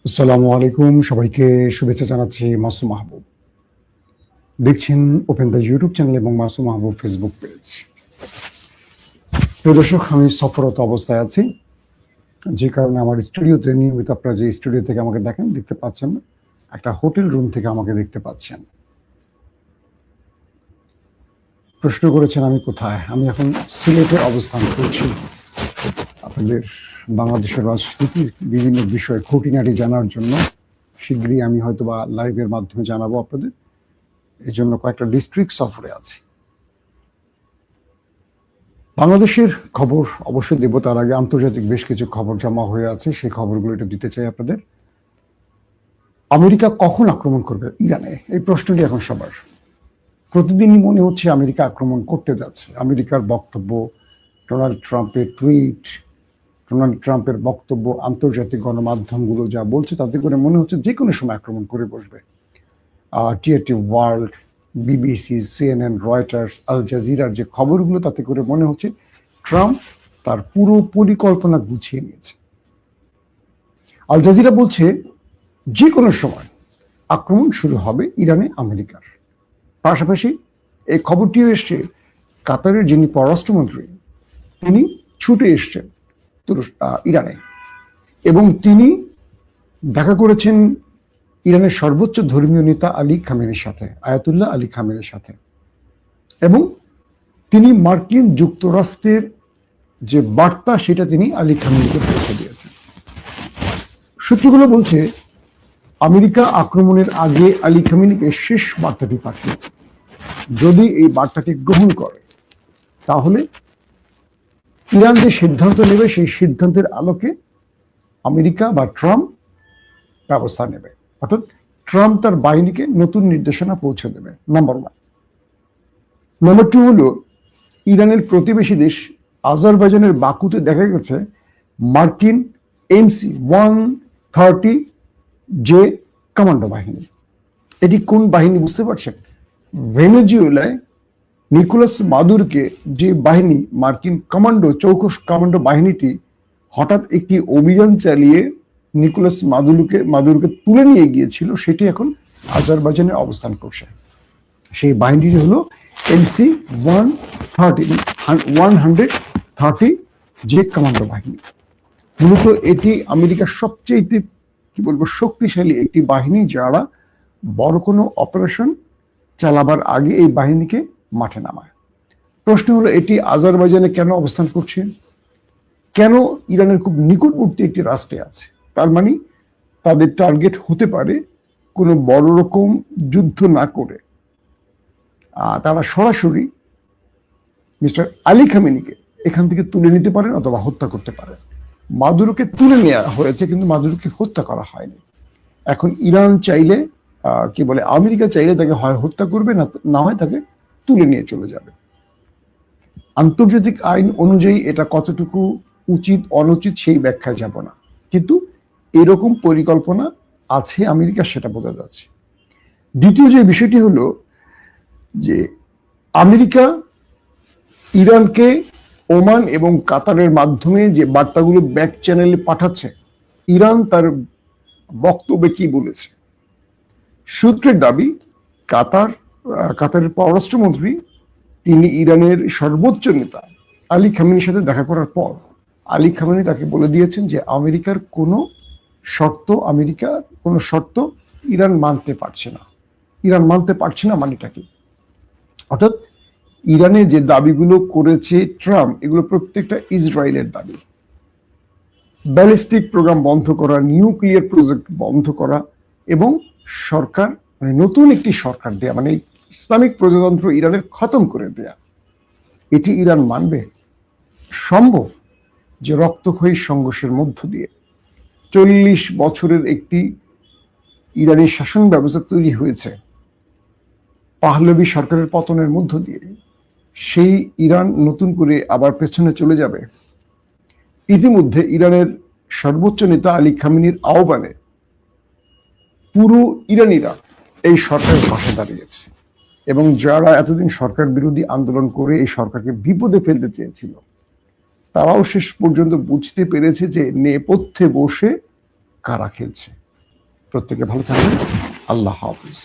আসসালামু আলাইকুম, সবাইকে শুভেচ্ছা জানাচ্ছি। মাসুম মাহবুব দেখছেন ওপেন দ্য ইউটিউব চ্যানেল এবং মাসুম মাহবুব ফেসবুক পেজ। প্রিয় দর্শক, আমি সফররত অবস্থায় আছি, যে কারণে আমার স্টুডিওতে নিয়মিত আপনারা যে স্টুডিও থেকে আমাকে দেখতে পাচ্ছেন না, একটা হোটেল রুম থেকে আমাকে দেখতে পাচ্ছেন। প্রশ্ন করেছেন আমি কোথায়। আমি এখন সিলেটে অবস্থান করছি। আপনাদের বাংলাদেশের রাজনীতির বিভিন্ন বিষয়ে খুঁটিনাটি জানার জন্য শীঘ্রই আমি হয়তোবা লাইভের মাধ্যমে জানাবো আপনাদের। এই জন্য কয়েকটা ডিস্ট্রিক্ট সফরে আছি। বাংলাদেশের খবর অবশ্যই দেব, তার আগে আন্তর্জাতিক বেশ কিছু খবর জমা হয়ে আছে, সেই খবরগুলো একটু দিতে চাই আপনাদের। আমেরিকা কখন আক্রমণ করবে ইরানে, এই প্রশ্নটি এখন সবার। প্রতিদিনই মনে হচ্ছে আমেরিকা আক্রমণ করতে যাচ্ছে। আমেরিকার বক্তব্য, ডোনাল্ড ট্রাম্পের টুইট, ডোনাল্ড ট্রাম্পের বক্তব্য, আন্তর্জাতিক গণমাধ্যমগুলো যা বলছে তাতে করে মনে হচ্ছে যে কোনো সময় আক্রমণ করে বসবে। TRT World, BBC, CNN, Reuters, Al জাজিরার যে খবরগুলো, তাতে করে মনে হচ্ছে ট্রাম্প তার পুরো পরিকল্পনা গুছিয়ে নিয়েছে। আল জাজিরা বলছে যে কোনো সময় আক্রমণ শুরু হবে ইরানে আমেরিকার। পাশাপাশি এই খবরটিও এসছে কাতারের যিনি পররাষ্ট্রমন্ত্রী, তিনি ছুটে এসছেন ইরানে এবং তিনি দেখা করেছেন ইরানের সর্বোচ্চ ধর্মীয় নেতা আলী খামেনির সাথে, আয়াতুল্লাহ আলী খামেনির সাথে, এবং তিনি মার্কিন যুক্তরাষ্ট্রের যে বার্তা সেটা তিনি আলী খামেনিকে পৌঁছে দিয়েছেন। সূত্রগুলো বলছে আমেরিকা আক্রমণের আগে আলী খামেনিকে শেষ বার্তাটি পাঠিয়েছে। যদি এই বার্তাটি গ্রহণ করে তাহলে ইরান যে সিদ্ধান্ত নেবে সেই সিদ্ধান্তের আলোকে আমেরিকা বা ট্রাম্প ব্যবস্থা নেবে, অর্থাৎ ট্রাম্প তার বাহিনীকে নতুন নির্দেশনা পৌঁছে দেবে। Number one. নাম্বার টু হলো ইরানের প্রতিবেশী দেশ আজারবাইজানের বাকুতে দেখা গেছে মার্কিন MC-130 যে কমান্ডো বাহিনী। এটি কোন বাহিনী বুঝতে পারছেন? ভেনেজুয়েলায় নিকোলাস মাদুরোকে যে বাহিনী, মার্কিন কমান্ডো, চৌকস কমান্ডো বাহিনীটি হঠাৎ একটি অভিযান চালিয়ে নিকোলাস মাদুরোকে তুলে নিয়ে গিয়েছিল, সেটি এখন আজারবাইজানে অবস্থান করছে। সেই বাহিনীটি হলো MC-130 যে কমান্ডো বাহিনী। মূলত এটি আমেরিকার সবচেয়ে শক্তিশালী একটি বাহিনী, যারা বড় কোনো অপারেশন চালাবার আগে এই বাহিনীকে মাঠে নামায়। প্রশ্ন হলো এটি আজারবাইজানে কেন অবস্থান করছে, কেন ইরানের খুব নিকটবর্তী একটি রাষ্ট্রে আছে? তার মানে তাদের টার্গেট হতে পারে কোনো বড় রকম যুদ্ধ না করে তারা সরাসরি মিস্টার আলী খামেনিকে এখান থেকে তুলে নিতে পারেন অথবা হত্যা করতে পারেন। মাদুরোকে তুলে নেওয়া হয়েছে কিন্তু মাদুরোকে হত্যা করা হয়নি। এখন ইরান চাইলে আমেরিকা চাইলে তাকে হয় হত্যা করবে, না হয় তাকে তুলে নিয়ে চলে যাবে। আন্তর্জাতিক আইন অনুযায়ী এটা কতটুকু উচিত অনুচিত সেই ব্যাখ্যায় যাব না, কিন্তু এরকম পরিকল্পনা আছে আমেরিকা, সেটা বোঝা যাচ্ছে। দ্বিতীয় যে বিষয়টি হলো যে আমেরিকা ইরানকে ওমান এবং কাতারের মাধ্যমে যে বার্তাগুলো ব্যাক চ্যানেলে পাঠাচ্ছে, ইরান তার বক্তব্যে কি বলেছে? সূত্রের দাবি কাতারের পররাষ্ট্রমন্ত্রী তিনি ইরানের সর্বোচ্চ নেতা আলী খামেনির সাথে দেখা করার পর আলী খামেনি তাকে বলে দিয়েছেন যে আমেরিকার কোনো শর্ত ইরান মানতে পারছে না। ইরান মানতে পারছে না মানেটা কি? অর্থাৎ ইরানে যে দাবিগুলো করেছে ট্রাম্প, এগুলো প্রত্যেকটা ইসরায়েলের দাবি। ব্যালিস্টিক প্রোগ্রাম বন্ধ করা, নিউক্লিয়ার প্রজেক্ট বন্ধ করা এবং সরকার নতুন একটি সরকার দেয়া, ইসলামিক প্রজাতন্ত্র ইরানের খতম করে দেয়া, এটি ইরান মানবে? সম্ভব যে রক্তক্ষয়ী সংঘর্ষের মধ্য দিয়ে 40 বছরের একটি ইরানি শাসন ব্যবস্থা তৈরি হয়েছে পাহলভি সরকারের পতনের মধ্য দিয়ে, সেই ইরান নতুন করে আবার পেছনে চলে যাবে? ইতিমধ্যে ইরানের সর্বোচ্চ নেতা আলী খামেনির আহ্বানে পুরো ইরানিরা এই সরকারের পাশে দাঁড়িয়েছে এবং যারা এতদিন সরকার বিরোধী আন্দোলন করে এই সরকারকে বিপদে ফেলতে চেয়েছিল, তারাও শেষ পর্যন্ত বুঝতে পেরেছে যে নেপথ্যে বসে কারা খেলছে। প্রত্যেকে ভালো থাকবেন। আল্লাহ হাফিজ।